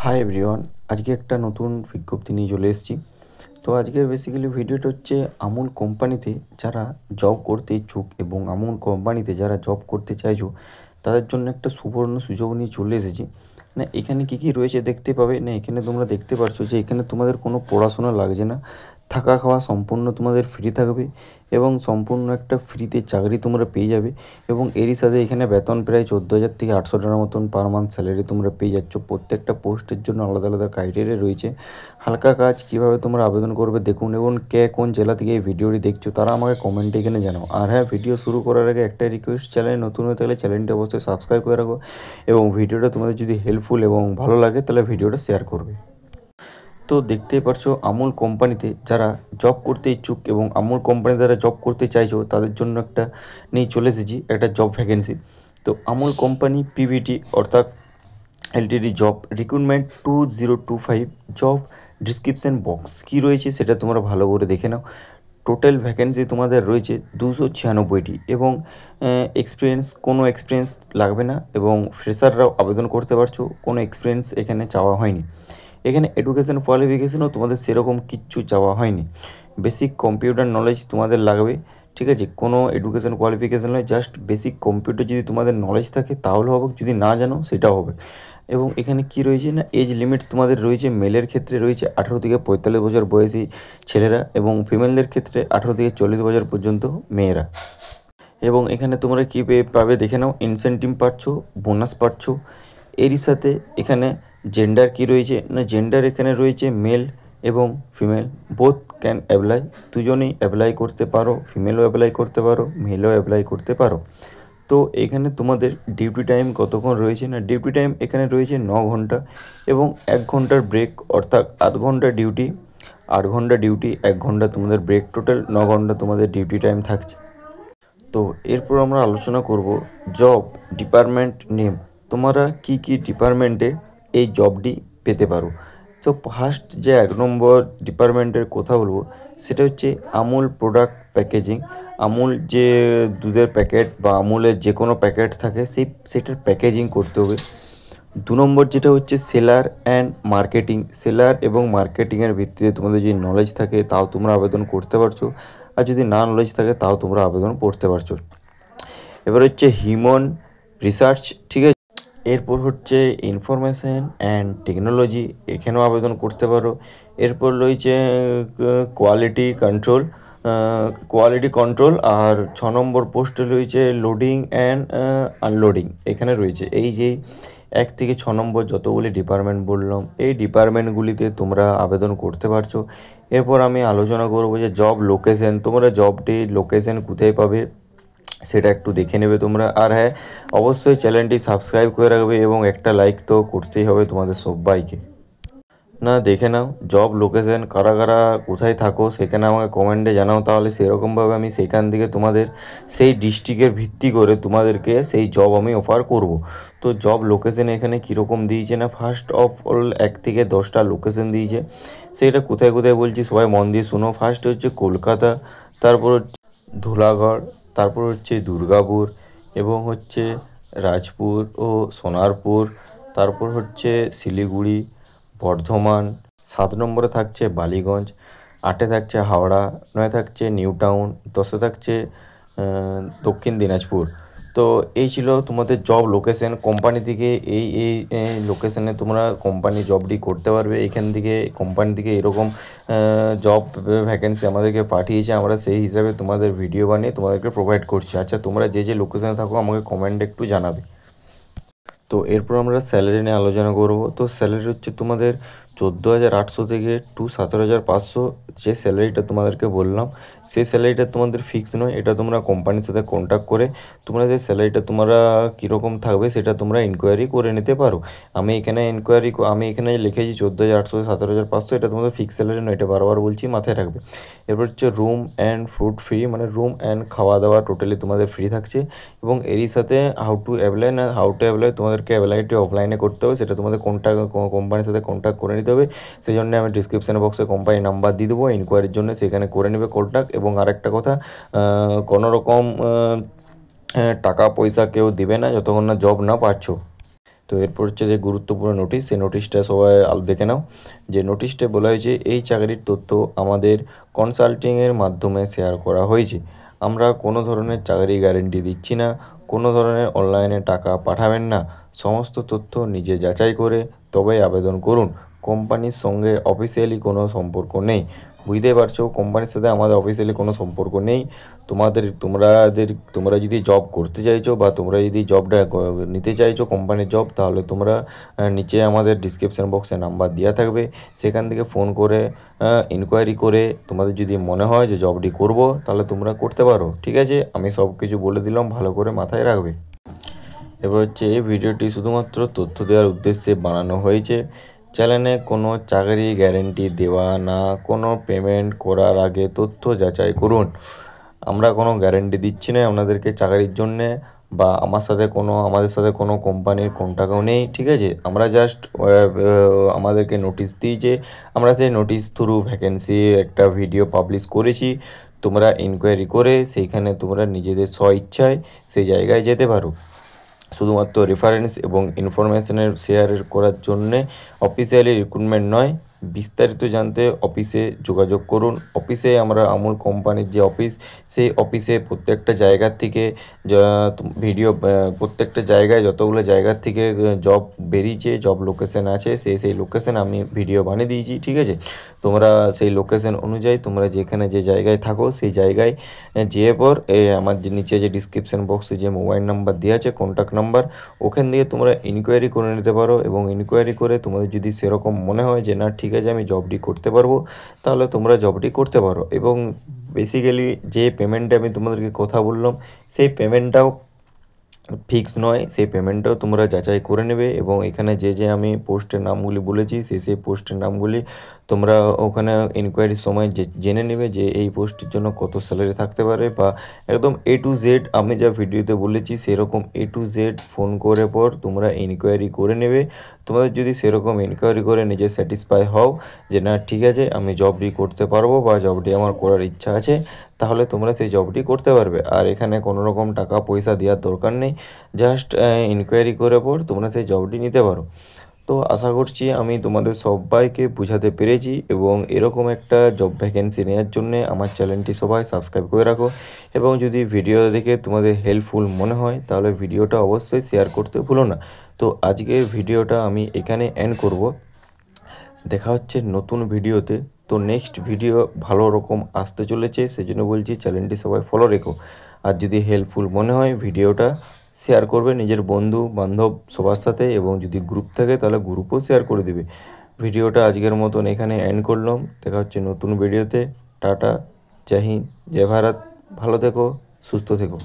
Hi everyone, আজকে একটা নতুন বিজ্ঞপ্তি নিয়ে চলে এসেছি। তো আজকের বেসিক্যালি ভিডিওটা হচ্ছে আমুল কোম্পানিতে যারা জব করতে ইচ্ছুক এবং আমুল কোম্পানিতে যারা জব করতে চাইছো তাদের জন্য একটা সুবর্ণ সুযোগ নিয়ে চলে এসেছি। না এখানে কী কী রয়েছে দেখতে পাবে। না এখানে তোমরা দেখতে পারছো যে এখানে তোমাদের কোনো পড়াশোনা লাগছে না, থাকা খাওয়া সম্পূর্ণ তোমাদের ফ্রি থাকবে এবং সম্পূর্ণ একটা ফ্রিতে চাকরি তোমরা পেয়ে যাবে। এবং এরই সাথে এখানে বেতন প্রায় 14,000 থেকে 800 টাকার মতন পার মান্থ স্যালারি তোমরা পেয়ে যাচ্ছ। প্রত্যেকটা পোস্টের জন্য আলাদা আলাদা ক্রাইটেরিয়া রয়েছে। হালকা কাজ কীভাবে তোমরা আবেদন করবে দেখুন, এবং কে কোন জেলা থেকে এই ভিডিওটি দেখছো তারা আমাকে কমেন্টে এখানে জানাও। আর হ্যাঁ, ভিডিও শুরু করার আগে একটাই রিকোয়েস্ট, চ্যানেলে নতুন হয়ে থাকলে চ্যানেলটি অবশ্যই সাবস্ক্রাইব করে রাখো এবং ভিডিওটা তোমাদের যদি হেল্পফুল এবং ভালো লাগে তাহলে ভিডিওটা শেয়ার করবে। তো দেখতেই পারছো আমুল কোম্পানিতে যারা জব করতে ইচ্ছুক এবং আমুল কোম্পানিতে যারা জব করতে চাইছো তাদের জন্য একটা নিয়ে চলে এসেছি একটা জব ভ্যাকেন্সি। তো আমুল কোম্পানি পিভিটি অর্থাৎ LTD job recruitment 2025 job description box কী রয়েছে সেটা তোমরা ভালো করে দেখে নাও। টোটাল ভ্যাকেন্সি তোমাদের রয়েছে 296টি এবং কোনো এক্সপিরিয়েন্স লাগবে না এবং ফ্রেশাররাও আবেদন করতে পারছো, কোনো এক্সপিরিয়েন্স এখানে চাওয়া হয়নি। এখানে এডুকেশন কোয়ালিফিকেশনও তোমাদের সেরকম কিচ্ছু চাওয়া হয়নি। বেসিক কম্পিউটার নলেজ তোমাদের লাগবে, ঠিক আছে? কোনো এডুকেশন কোয়ালিফিকেশন নয়, জাস্ট বেসিক কম্পিউটার যদি তোমাদের নলেজ থাকে তাহলে হবে, যদি না জানো সেটাও হবে। এবং এখানে কি রয়েছে না, এজ লিমিট তোমাদের রয়েছে। মেলের ক্ষেত্রে রয়েছে 18 থেকে 45 বছর বয়সী ছেলেরা এবং ফিমেলদের ক্ষেত্রে 18 থেকে 40 বছর পর্যন্ত মেয়েরা। এবং এখানে তোমরা কী পাবে দেখে নাও, ইনসেন্টিভ পাচ্ছ, বোনাস পাচ্ছ। এরই সাথে এখানে জেন্ডার কি রয়েছে না, জেন্ডার এখানে রয়েছে মেল এবং ফিমেল বোথ ক্যান অ্যাপ্লাই। দুজনেই অ্যাপ্লাই করতে পারো, ফিমেলও অ্যাপ্লাই করতে পারো, মেলও অ্যাপ্লাই করতে পারো। তো এখানে তোমাদের ডিউটি টাইম কতক্ষণ রয়েছে না, ডিউটি টাইম এখানে রয়েছে 9 ঘন্টা এবং 1 ঘন্টার ব্রেক, অর্থাৎ 8 ঘন্টা ডিউটি, 8 ঘন্টা ডিউটি, 1 ঘন্টা তোমাদের ব্রেক, টোটাল 9 ঘন্টা তোমাদের ডিউটি টাইম থাকছে। তো এরপর আমরা আলোচনা করব জব ডিপার্টমেন্ট নেম, তোমরা কি কি ডিপার্টমেন্টে এই জবটি পেতে পারো। তো ফার্স্ট যে 1 নম্বর ডিপার্টমেন্টের কথা বলবো সেটা হচ্ছে আমুল প্রোডাক্ট প্যাকেজিং। আমুল যে দুধের প্যাকেট বা আমুলের যে কোনো প্যাকেট থাকে সেটার প্যাকেজিং করতে হবে। 2 নম্বর যেটা হচ্ছে সেলার অ্যান্ড মার্কেটিং, সেলার এবং মার্কেটিংয়ের ভিত্তিতে তোমাদের যদি নলেজ থাকে তাও তোমরা আবেদন করতে পারছো, আর যদি না নলেজ থাকে তাও তোমরা আবেদন করতে পারছো। এবার হচ্ছে হিউম্যান রিসার্চ, ঠিক আছে? এরপর হচ্ছে ইনফরমেশন অ্যান্ড টেকনোলজি, এখানেও আবেদন করতে পারো। এরপর রয়েছে কোয়ালিটি কন্ট্রোল, আর 6 নম্বর পোস্টে রয়েছে লোডিং অ্যান্ড আনলোডিং, এখানে রয়েছে। এই যে 1 থেকে 6 নম্বর যতগুলি ডিপার্টমেন্ট বললাম এই ডিপার্টমেন্টগুলিতে তোমরা আবেদন করতে পারছো। এরপর আমি আলোচনা করবো যে জব লোকেশন, তোমরা জবটি লোকেশন কোথায় পাবে সেটা একটু দেখে নেবে তোমরা। আর হ্যাঁ, অবশ্যই চ্যানেলটি সাবস্ক্রাইব করে রাখবে এবং একটা লাইক তো করতেই হবে তোমাদের সবাইকে। না দেখে নাও জব লোকেশন, কারা কারা কোথায় থাকো সেখানে আমাকে কমেন্টে জানাও, তাহলে সেরকমভাবে আমি সেখান থেকে তোমাদের সেই ডিস্ট্রিক্টের ভিত্তি করে তোমাদেরকে সেই জব আমি অফার করব। তো জব লোকেশন এখানে কীরকম দিয়েছে না, ফার্স্ট অফ অল 1 থেকে 10টা লোকেশন দিয়েছে। সেটা কোথায় কোথায় বলছি সবাই মন দিয়ে শোনো। ফার্স্ট হচ্ছে কলকাতা, তারপর হচ্ছে ধুলাগড়, তারপর হচ্ছে দুর্গাপুর এবং হচ্ছে রাজপুর ও সোনারপুর, তারপর হচ্ছে শিলিগুড়ি, বর্ধমান। 7 নম্বরে থাকছে বালিগঞ্জ, 8-এ থাকছে হাওড়া, 9-এ থাকছে নিউ টাউন, 10-এ থাকছে দক্ষিণ দিনাজপুর। তো এই ছিল তোমাদের জব লোকেশন। কোম্পানি থেকে এই লোকেশনে তোমরা কোম্পানি জবটি করতে পারবে। এখান থেকে কোম্পানি থেকে এরকম জব ভ্যাকেন্সি আমাদেরকে পাঠিয়েছে, আমরা সেই হিসাবে তোমাদের ভিডিও বানিয়ে তোমাদেরকে প্রোভাইড করছি। আচ্ছা, তোমরা যে যে লোকেশনে থাকো আমাকে কমেন্টে একটু জানাবে। তো এরপর আমরা স্যালারি নিয়ে আলোচনা করব। তো স্যালারি হচ্ছে তোমাদের 14,800 থেকে 17,500, যে স্যালারিটা তোমাদেরকে বললাম সেই স্যালারিটা তোমাদের ফিক্স নয়, এটা তোমরা কোম্পানির সাথে কন্ট্যাক্ট করে তোমরা যে স্যালারিটা তোমরা কীরকম থাকবে সেটা তোমরা ইনকোয়ারি করে নিতে পারো। আমি এখানে লিখেছি 14,800 17,500, এটা তোমাদের ফিক্স স্যালারি নয়, এটা বারবার বলছি, মাথায় রাখবে। এরপর হচ্ছে রুম অ্যান্ড ফুড ফ্রি, মানে রুম অ্যান্ড খাওয়া দাওয়া টোটালি তোমাদের ফ্রি থাকছে। এবং এরই সাথে হাউ টু অ্যাপ্লাই তোমাদেরকে অ্যাপ্লাইটি অফলাইনে করতে হবে, সেটা তোমাদের কোম্পানির সাথে কন্ট্যাক্ট করে নিতে হবে। সেই জন্য আমি ডিসক্রিপশন বক্সে কোম্পানির নাম্বার দিয়ে দেবো ইনকোয়ারির জন্য, সেখানে করে নেবে কন্ট্যাক্ট। এবং আরেকটা কথা, কোনো রকম টাকা পয়সা কেউ দিবে না যতক্ষণ না জব না পাচ্ছ। তো এরপর হচ্ছে যে গুরুত্বপূর্ণ নোটিশ, সেই নোটিশটা সবাই দেখে নাও। যে নোটিশটা বলা হয়েছে, এই চাকরির তথ্য আমাদের কনসাল্টিংয়ের মাধ্যমে শেয়ার করা হয়েছে। আমরা কোনো ধরনের চাকরি গ্যারেন্টি দিচ্ছি না। কোনো ধরনের অনলাইনে টাকা পাঠাবেন না। সমস্ত তথ্য নিজে যাচাই করে তবেই আবেদন করুন। কোম্পানির সঙ্গে অফিসিয়ালি কোনো সম্পর্ক নেই। বুঝতেই পারছো, কোম্পানির সাথে আমাদের অফিসিয়ালি কোনো সম্পর্ক নেই। তোমরা যদি জব করতে চাইছো বা তোমরা যদি জবটা নিতে চাইছো কোম্পানির জব, তাহলে তোমরা নিচে আমাদের ডিসক্রিপশান বক্সে নাম্বার দেওয়া থাকবে, সেখান থেকে ফোন করে ইনকোয়ারি করে তোমাদের যদি মনে হয় যে জবটি করব, তাহলে তোমরা করতে পারো। ঠিক আছে, আমি সব কিছু বলে দিলাম, ভালো করে মাথায় রাখবে। এবার হচ্ছে এই ভিডিওটি শুধুমাত্র তথ্য দেওয়ার উদ্দেশ্যে বানানো হয়েছে। চ্যানেলে কোনো চাকরি গ্যারেন্টি দেওয়া না। কোনো পেমেন্ট করার আগে তথ্য যাচাই করুন। আমরা কোনো গ্যারেন্টি দিচ্ছি না আপনাদেরকে চাকরির জন্যে, বা আমাদের সাথে কোনো কোম্পানির কন্ট্যাক্টও নেই। ঠিক আছে, আমরা জাস্ট আমাদেরকে নোটিশ দিয়েছে, আমরা সেই নোটিশ থ্রু ভ্যাকেন্সি একটা ভিডিও পাবলিশ করেছি। তোমরা ইনকোয়ারি করে সেইখানে তোমরা নিজেদের স্ব ইচ্ছায় সেই জায়গায় যেতে পারো। শুধুমাত্র রেফারেন্স এবং ইনফরমেশনের শেয়ার করার জন্যে, অফিসিয়ালি রিক্রুটমেন্ট নয়। বিস্তারিত জানতে অফিসে যোগাযোগ করুন। অফিসে আমরা আমুল কোম্পানির যে অফিস, সেই অফিসে প্রত্যেকটা জায়গার থেকে ভিডিও, প্রত্যেকটা জায়গায় যতগুলো জায়গার থেকে জব বেরিয়েছে, জব লোকেশন আছে, সেই লোকেশন আমি ভিডিও বানিয়ে দিয়েছি। ঠিক আছে, তোমরা সেই লোকেশন অনুযায়ী তোমরা যেখানে যে জায়গায় থাকো সেই জায়গায় যেয়ে পর আমার যে নিচে যে ডিসক্রিপশান বক্সে যে মোবাইল নাম্বার দেওয়া আছে, কন্ট্যাক্ট নাম্বার, ওখান দিয়ে তোমরা ইনকোয়ারি করে নিতে পারো। এবং ইনকোয়ারি করে তোমাদের যদি সেরকম মনে হয় যে না ঠিক আছে আমি জবটি করতে পারবো, তাহলে তোমরা জবটি করতে পারো। এবং বেসিক্যালি যে পেমেন্টটা আমি তোমাদেরকে কথা বললাম, সেই পেমেন্টটাও ফিক্স নয়, সেই পেমেন্টটাও তোমরা যাচাই করে নেবে। এবং এখানে যে আমি পোস্টের নামগুলি বলেছি, সেই পোস্টের নামগুলি তোমরা ওখানে ইনকোয়ারির সময় জেনে নেবে যে এই পোস্টের জন্য কত স্যালারি থাকতে পারে, বা একদম A to Z আমি যা ভিডিওতে বলেছি সেরকম A to Z ফোন করে পর তোমরা ইনকোয়ারি করে নেবে। তোমাদের যদি সেরকম ইনকোয়ারি করে নিজে স্যাটিসফাই হও যে না ঠিক আছে আমি জবটি করতে পারবো বা জবটি আমার করার ইচ্ছা আছে, তাহলে তোমরা সেই জবটি করতে পারবে। আর এখানে কোনো রকম টাকা পয়সা দেওয়ার দরকার নেই, জাস্ট ইনকোয়ারি করে পর তোমরা সেই জবটি নিতে পারো। তো আশা করছি আমি তোমাদের সবাইকে বোঝাতে পেরেছি। এবং এরকম একটা জব ভ্যাকেন্সি নেওয়ার জন্য আমার চ্যানেলটি সবাই সাবস্ক্রাইব করে রাখো। এবং যদি ভিডিও দেখে তোমাদের হেল্পফুল মনে হয়, তাহলে ভিডিওটা অবশ্যই শেয়ার করতে ভুলো না। তো আজকের ভিডিওটা আমি এখানে এন্ড করব। দেখা হচ্ছে নতুন ভিডিওতে। তো নেক্সট ভিডিও ভালো রকম আসতে চলেছে, সেজন্য বলছি চ্যানেলটি সবাই ফলো রেখো। আর যদি হেল্পফুল মনে হয় ভিডিওটা শেয়ার করবে নিজের বন্ধু বান্ধব সবার সাথে, এবং যদি গ্রুপ থাকে তাহলে গ্রুপও শেয়ার করে দেবে। ভিডিওটা আজকের মতন এখানে এন্ড করলাম। দেখা হচ্ছে নতুন ভিডিওতে। টাটা, জয় হিন্দ, জয় ভারত। ভালো থেকো, সুস্থ থেকো।